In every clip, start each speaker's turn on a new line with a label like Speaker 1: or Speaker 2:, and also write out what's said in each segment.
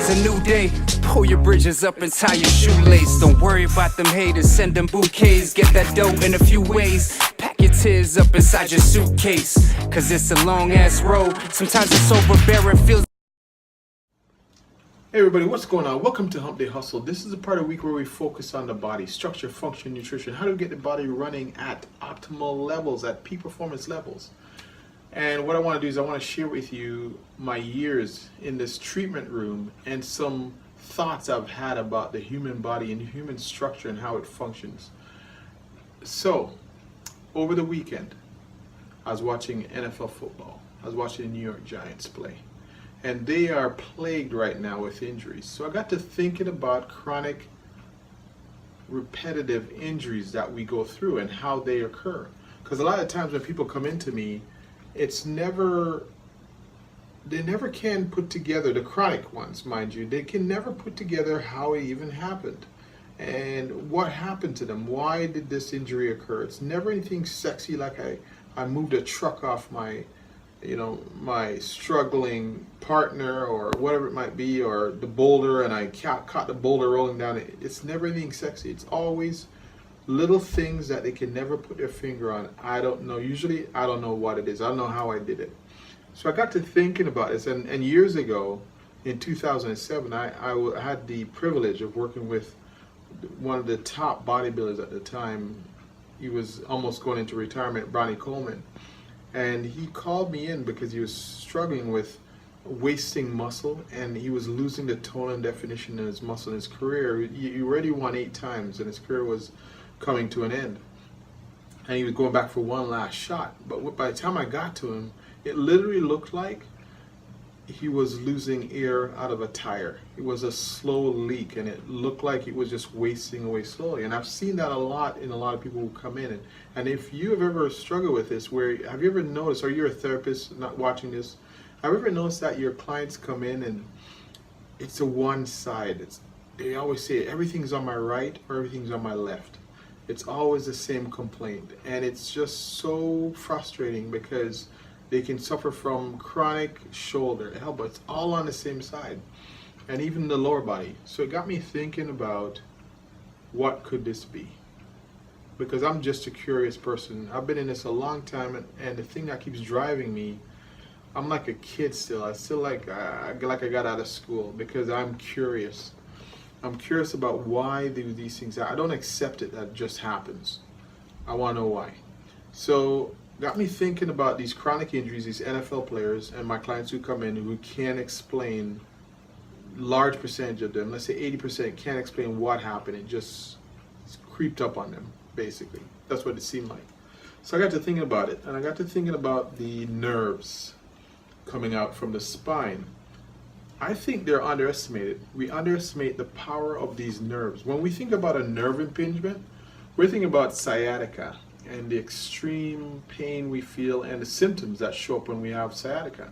Speaker 1: Today's a new day. Pull your bridges up and tie your shoelace. Don't worry about them haters, send them bouquets. Get that dough in a few ways. Pack your tears up inside your suitcase. Cause it's a long ass road. Sometimes it's overbearing, feels.
Speaker 2: Hey everybody, what's going on? Welcome to Humpday Hustle. This is a part of the week where we focus on the body, structure, function, nutrition, how to get the body running at optimal levels, at peak performance levels. And what I want to do is I want to share with you my years in this treatment room and some thoughts I've had about the human body and human structure and how it functions. So, over the weekend, I was watching NFL football. I was watching the New York Giants play. And they are plagued right now with injuries. So I got to thinking about chronic, repetitive injuries that we go through and how they occur. Because a lot of times when people come into me, they never can put together, the chronic ones, mind you, they can never put together how it even happened. And what happened to them? Why did this injury occur? It's never anything sexy like I moved a truck off my struggling partner or whatever it might be, or the boulder, and I caught the boulder rolling down. It's never anything sexy. It's always little things that they can never put their finger on. I don't know. Usually, I don't know what it is. I don't know how I did it. So I got to thinking about this, and years ago, in 2007, I had the privilege of working with one of the top bodybuilders at the time. He was almost going into retirement, Bronny Coleman. And he called me in because he was struggling with wasting muscle, and he was losing the tone and definition in his muscle. In his career, he already won 8 times, and his career was coming to an end. And he was going back for one last shot. But by the time I got to him, it literally looked like he was losing air out of a tire. It was a slow leak, and it looked like it was just wasting away slowly. And I've seen that a lot in a lot of people who come in. And if you have ever struggled with this, have you ever noticed, or you're a therapist not watching this, have you ever noticed that your clients come in and it's a one side? They always say everything's on my right or everything's on my left. It's always the same complaint. And it's just so frustrating because they can suffer from chronic shoulder, but it's all on the same side, and even the lower body. So it got me thinking about what could this be? Because I'm just a curious person. I've been in this a long time, and the thing that keeps driving me, I'm like a kid still. I still like I got out of school because I'm curious. I'm curious about why do these things happen. I don't accept it that it just happens. I want to know why. So got me thinking about these chronic injuries, these NFL players and my clients who come in who can't explain, large percentage of them, let's say 80%, can't explain what happened. It just creeped up on them, basically. That's what it seemed like. So I got to thinking about it, and I got to thinking about the nerves coming out from the spine. I think they're underestimated. We underestimate the power of these nerves. When we think about a nerve impingement, we're thinking about sciatica and the extreme pain we feel and the symptoms that show up when we have sciatica.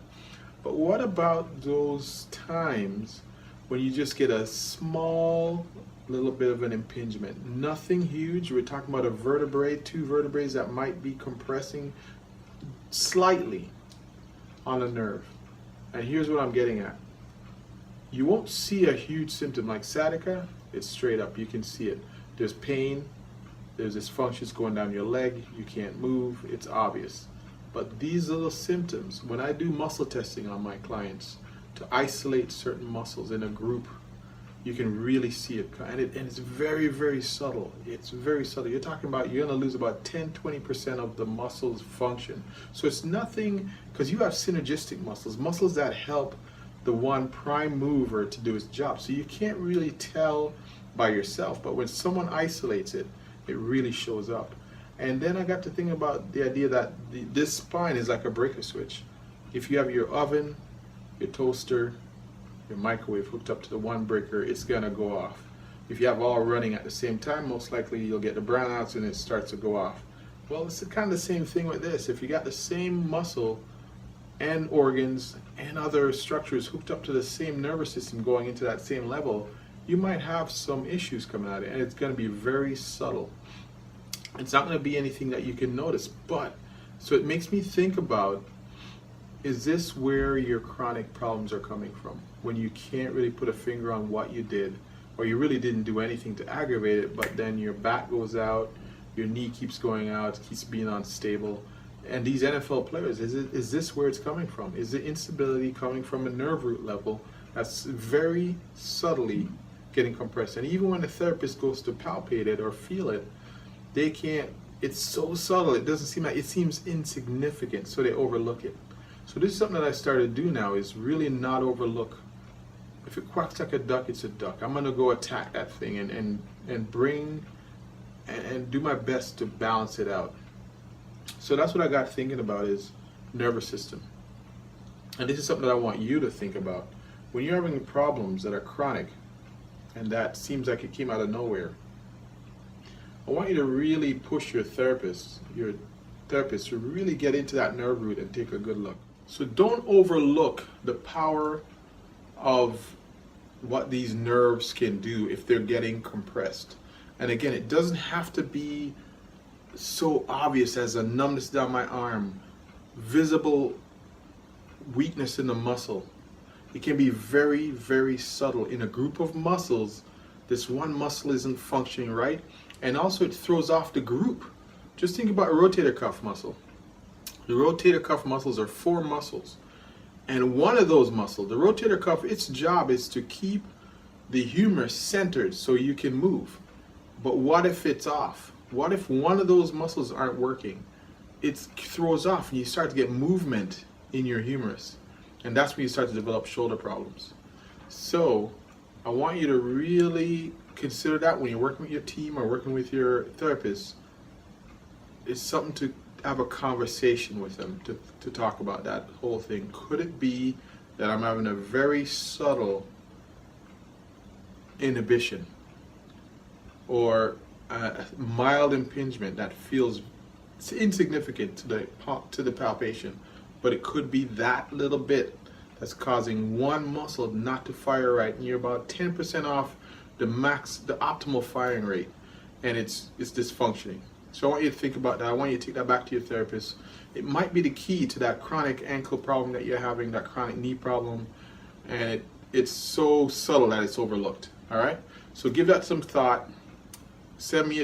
Speaker 2: But what about those times when you just get a small little bit of an impingement? Nothing huge. We're talking about a vertebrae, 2 vertebrae that might be compressing slightly on a nerve. And here's what I'm getting at. You won't see a huge symptom like sciatica. It's straight up. You can see it. There's pain. There's dysfunctions going down your leg, you can't move, it's obvious. But these little symptoms, when I do muscle testing on my clients to isolate certain muscles in a group, you can really see it. And it's very, very subtle. It's very subtle. You're talking about you're going to lose about 10-20% of the muscle's function. So it's nothing, because you have synergistic muscles that help the one prime mover to do its job. So you can't really tell by yourself, but when someone isolates it, it really shows up. And then I got to think about the idea that this spine is like a breaker switch. If you have your oven, your toaster, your microwave hooked up to the one breaker, it's gonna go off. If you have all running at the same time, most likely you'll get the brownouts and it starts to go off. Well, it's kind of the same thing with this. If you got the same muscle and organs and other structures hooked up to the same nervous system going into that same level, you might have some issues coming out of it, and it's going to be very subtle. It's not going to be anything that you can notice, but so it makes me think about Is this where your chronic problems are coming from? When you can't really put a finger on what you did, or you really didn't do anything to aggravate it, but then your back goes out, your knee keeps going out, keeps being unstable. And these NFL players, is this where it's coming from? Is the instability coming from a nerve root level that's very subtly getting compressed? And even when the therapist goes to palpate it or feel it, they can't, it's so subtle, it doesn't seem like, it seems insignificant, so they overlook it. So this is something that I started to do now, is really not overlook. If it quacks like a duck, it's a duck. I'm gonna go attack that thing and bring and do my best to balance it out. So that's what I got thinking about, is nervous system. And this is something that I want you to think about. When you're having problems that are chronic and that seems like it came out of nowhere, I want you to really push your therapist to really get into that nerve root and take a good look. So don't overlook the power of what these nerves can do if they're getting compressed. And again, it doesn't have to be so obvious as a numbness down my arm, visible weakness in the muscle. It can be very, very subtle. In a group of muscles, this one muscle isn't functioning right, and also it throws off the group. Just think about a rotator cuff muscle. The rotator cuff muscles are 4 muscles. And one of those muscles, the rotator cuff, its job is to keep the humerus centered so you can move. But what if it's off? What if one of those muscles aren't working? It throws off and you start to get movement in your humerus. And that's when you start to develop shoulder problems. So I want you to really consider that when you're working with your team or working with your therapist. It's something to have a conversation with them to talk about that whole thing. Could it be that I'm having a very subtle inhibition or a mild impingement that feels insignificant to the palpation, but it could be that little bit that's causing one muscle not to fire right, and you're about 10% off the optimal firing rate, and it's dysfunctioning. So I want you to think about that. I want you to take that back to your therapist. It might be the key to that chronic ankle problem that you're having, that chronic knee problem, and it's so subtle that it's overlooked. All right? So give that some thought.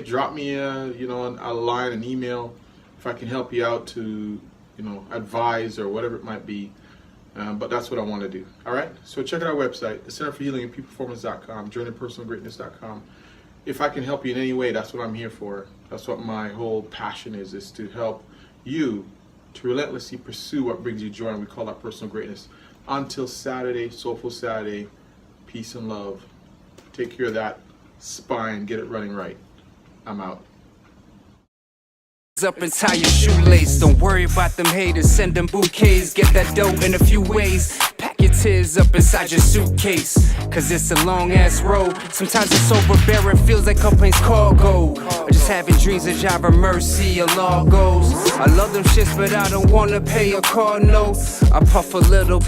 Speaker 2: Drop me a line, an email, if I can help you out to, advise or whatever it might be. But that's what I want to do. All right? So check out our website, the Center for Healing and Peakperformance.com, journeypersonalgreatness.com. If I can help you in any way, that's what I'm here for. That's what my whole passion is to help you to relentlessly pursue what brings you joy, and we call that personal greatness. Until Saturday, Soulful Saturday, peace and love. Take care of that spine, get it running right. I'm out.
Speaker 1: Up and tie your shoelace. Don't worry about them haters. Send them bouquets. Get that dough in a few ways. Pack your tears up inside your suitcase. Cause it's a long ass road. Sometimes it's overbearing. Feels like a plane's cargo. Or just having dreams of Java mercy or law goes. I love them shits, but I don't wanna pay a car note. I puff a little.